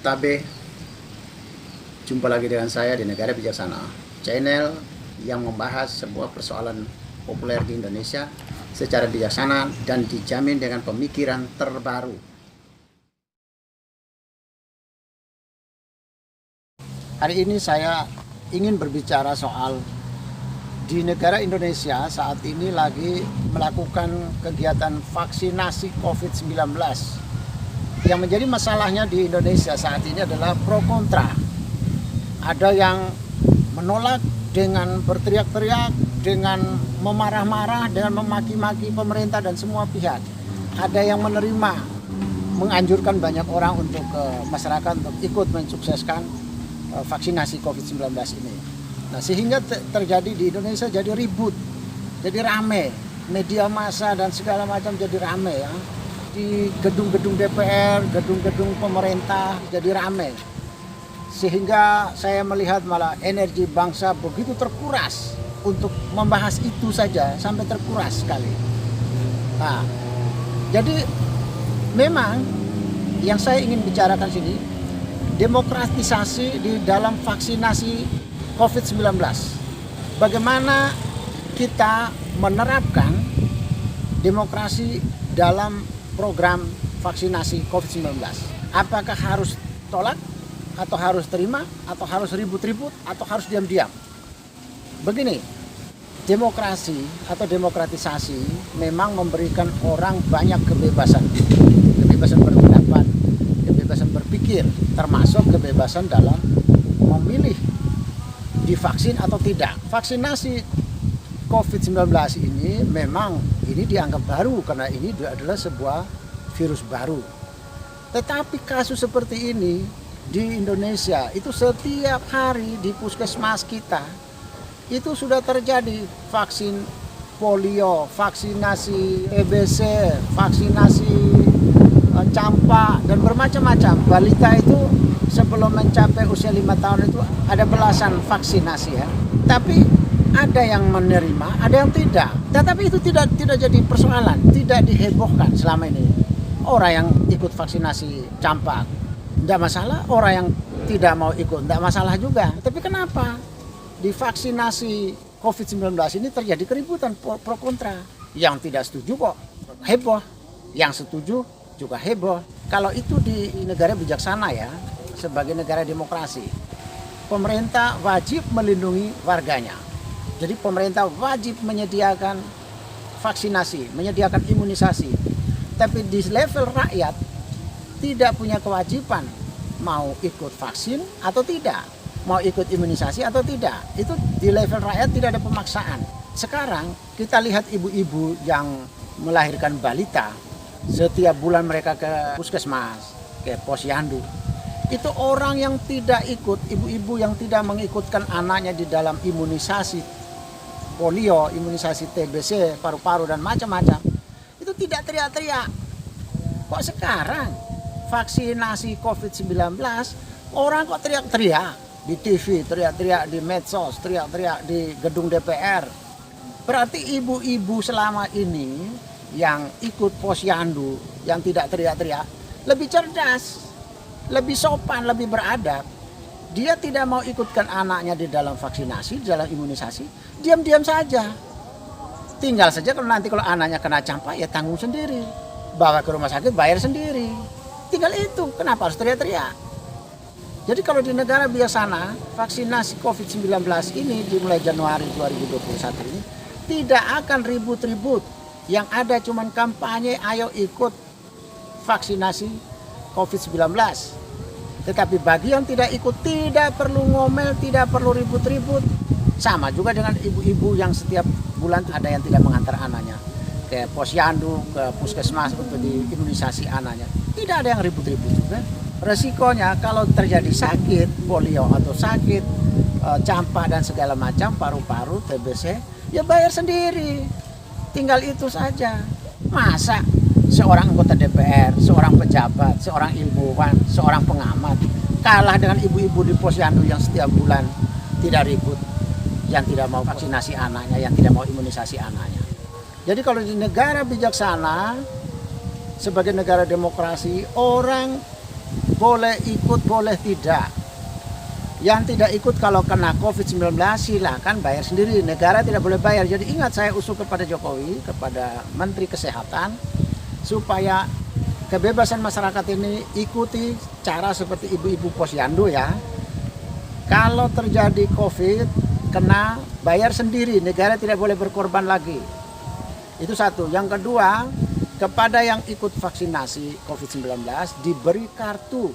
Tabe, jumpa lagi dengan saya di Negara Bijaksana, channel yang membahas sebuah persoalan populer di Indonesia secara bijaksana dan dijamin dengan pemikiran terbaru. Hari ini saya ingin berbicara soal di negara Indonesia saat ini lagi melakukan kegiatan vaksinasi COVID-19. Yang menjadi masalahnya di Indonesia saat ini adalah pro kontra. Ada yang menolak dengan berteriak-teriak, dengan memarah-marah, dengan memaki-maki pemerintah dan semua pihak. Ada yang menerima, menganjurkan banyak orang untuk masyarakat untuk ikut mensukseskan vaksinasi COVID-19 ini. Nah, sehingga terjadi di Indonesia jadi ribut, jadi rame, media massa dan segala macam jadi rame ya. Di gedung-gedung DPR, gedung-gedung pemerintah jadi ramai. Sehingga saya melihat malah energi bangsa begitu terkuras untuk membahas itu saja sampai terkuras sekali. Nah, jadi memang yang saya ingin bicarakan sini demokratisasi di dalam vaksinasi COVID-19. Bagaimana kita menerapkan demokrasi dalam program vaksinasi COVID-19. Apakah harus tolak, atau harus terima, atau harus ribut-ribut, atau harus diam-diam? Begini, demokrasi atau demokratisasi memang memberikan orang banyak kebebasan. Kebebasan berpendapat, kebebasan berpikir, termasuk kebebasan dalam memilih divaksin atau tidak. Vaksinasi COVID-19 ini memang ini dianggap baru karena ini adalah sebuah virus baru. Tetapi kasus seperti ini di Indonesia itu setiap hari di puskesmas kita itu sudah terjadi vaksin polio, vaksinasi TBC, vaksinasi campak dan bermacam-macam. Balita itu sebelum mencapai usia 5 tahun itu ada belasan vaksinasi ya. Tapi ada yang menerima, ada yang tidak. Tetapi itu tidak jadi persoalan, tidak dihebohkan selama ini. Orang yang ikut vaksinasi campak tidak masalah, orang yang tidak mau ikut tidak masalah juga. Tapi kenapa di vaksinasi COVID-19 ini terjadi keributan pro kontra? Yang tidak setuju kok heboh, yang setuju juga heboh. Kalau itu di negara bijaksana ya, sebagai negara demokrasi, pemerintah wajib melindungi warganya. Jadi pemerintah wajib menyediakan vaksinasi, menyediakan imunisasi. Tapi di level rakyat tidak punya kewajiban mau ikut vaksin atau tidak, mau ikut imunisasi atau tidak. Itu di level rakyat tidak ada pemaksaan. Sekarang kita lihat ibu-ibu yang melahirkan balita, setiap bulan mereka ke puskesmas, ke posyandu. Itu orang yang tidak ikut, ibu-ibu yang tidak mengikutkan anaknya di dalam imunisasi polio, imunisasi TBC, paru-paru dan macam-macam, itu tidak teriak-teriak. Kok sekarang vaksinasi COVID-19 orang kok teriak-teriak di TV, teriak-teriak di medsos, teriak-teriak di gedung DPR. Berarti ibu-ibu selama ini yang ikut posyandu, yang tidak teriak-teriak, lebih cerdas, lebih sopan, lebih beradab. Dia tidak mau ikutkan anaknya di dalam vaksinasi, di dalam imunisasi, diam-diam saja. Tinggal saja kalau nanti kalau anaknya kena campak ya tanggung sendiri. Bawa ke rumah sakit bayar sendiri. Tinggal itu, kenapa harus teriak-teriak? Jadi kalau di negara bijaksana, vaksinasi COVID-19 ini dimulai Januari 2021 ini tidak akan ribut-ribut. Yang ada cuman kampanye ayo ikut vaksinasi COVID-19. Tetapi bagi yang tidak ikut tidak perlu ngomel, tidak perlu ribut-ribut. Sama juga dengan ibu-ibu yang setiap bulan ada yang tidak mengantar anaknya ke posyandu, ke puskesmas untuk diimunisasi anaknya. Tidak ada yang ribut-ribut juga. Resikonya kalau terjadi sakit polio atau sakit campak dan segala macam, paru-paru, TBC, ya bayar sendiri. Tinggal itu saja. Masa seorang anggota DPR, seorang pejabat, seorang ilmuwan, seorang pengamat kalah dengan ibu-ibu di posyandu yang setiap bulan tidak ribut, yang tidak mau vaksinasi anaknya, yang tidak mau imunisasi anaknya. Jadi kalau di negara bijaksana, sebagai negara demokrasi, orang boleh ikut, boleh tidak. Yang tidak ikut kalau kena COVID-19 silahkan bayar sendiri. Negara tidak boleh bayar. Jadi ingat, saya usul kepada Jokowi, kepada Menteri Kesehatan, supaya kebebasan masyarakat ini ikuti cara seperti ibu-ibu posyandu ya. Kalau terjadi COVID, kena bayar sendiri. Negara tidak boleh berkorban lagi. Itu satu. Yang kedua, kepada yang ikut vaksinasi COVID-19 diberi kartu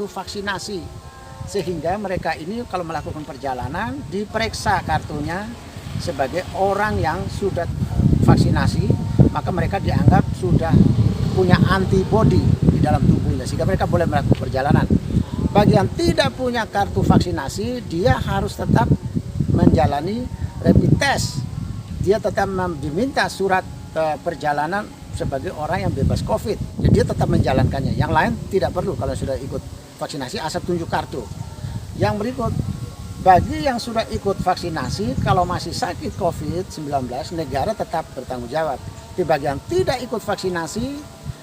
vaksinasi. Sehingga mereka ini kalau melakukan perjalanan diperiksa kartunya sebagai orang yang sudah vaksinasi, maka mereka dianggap sudah punya antibodi di dalam tubuhnya sehingga mereka boleh melakukan perjalanan. Bagi yang tidak punya kartu vaksinasi, dia harus tetap menjalani rapid test. Dia tetap diminta surat perjalanan sebagai orang yang bebas COVID. Jadi dia tetap menjalankannya. Yang lain tidak perlu kalau sudah ikut vaksinasi asal tunjuk kartu. Yang berikut, bagi yang sudah ikut vaksinasi kalau masih sakit COVID-19, negara tetap bertanggung jawab. Tapi bagi yang tidak ikut vaksinasi,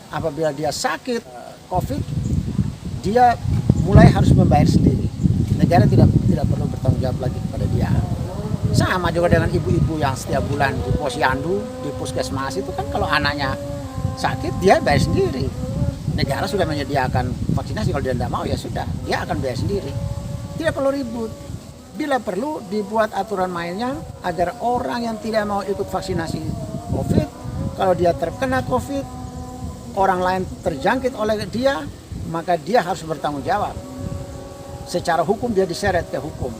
apabila dia sakit COVID, dia mulai harus membayar sendiri. Negara tidak perlu bertanggung jawab lagi kepada dia. Sama juga dengan ibu-ibu yang setiap bulan di posyandu, di puskesmas itu kan kalau anaknya sakit dia bayar sendiri. Negara sudah menyediakan vaksinasi, kalau dia tidak mau ya sudah, dia akan bayar sendiri. Tidak perlu ribut. Bila perlu dibuat aturan mainnya agar orang yang tidak mau ikut vaksinasi COVID, kalau dia terkena COVID, orang lain terjangkit oleh dia, maka dia harus bertanggung jawab. Secara hukum dia diseret ke hukum.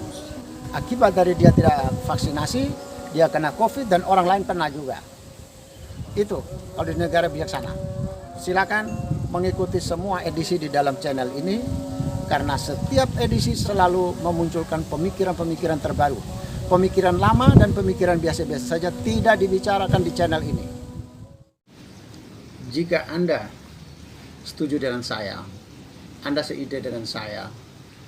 Akibat dari dia tidak vaksinasi, dia kena COVID dan orang lain kena juga. Itu kalau di negara bijaksana. Silakan mengikuti semua edisi di dalam channel ini, karena setiap edisi selalu memunculkan pemikiran-pemikiran terbaru. Pemikiran lama dan pemikiran biasa-biasa saja tidak dibicarakan di channel ini. Jika Anda setuju dengan saya, Anda seide dengan saya,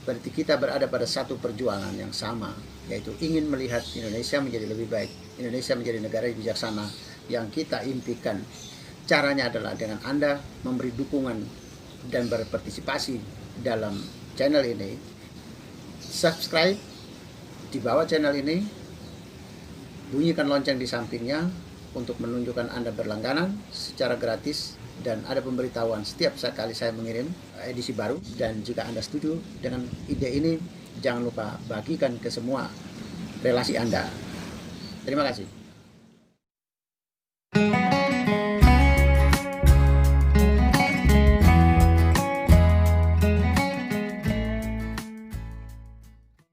berarti kita berada pada satu perjuangan yang sama, yaitu ingin melihat Indonesia menjadi lebih baik, Indonesia menjadi negara yang bijaksana yang kita impikan. Caranya adalah dengan Anda memberi dukungan dan berpartisipasi dalam channel ini. Subscribe di bawah channel ini, bunyikan lonceng di sampingnya untuk menunjukkan Anda berlangganan secara gratis, dan ada pemberitahuan setiap kali saya mengirim edisi baru. Dan jika Anda setuju dengan ide ini, jangan lupa bagikan ke semua relasi Anda. Terima kasih.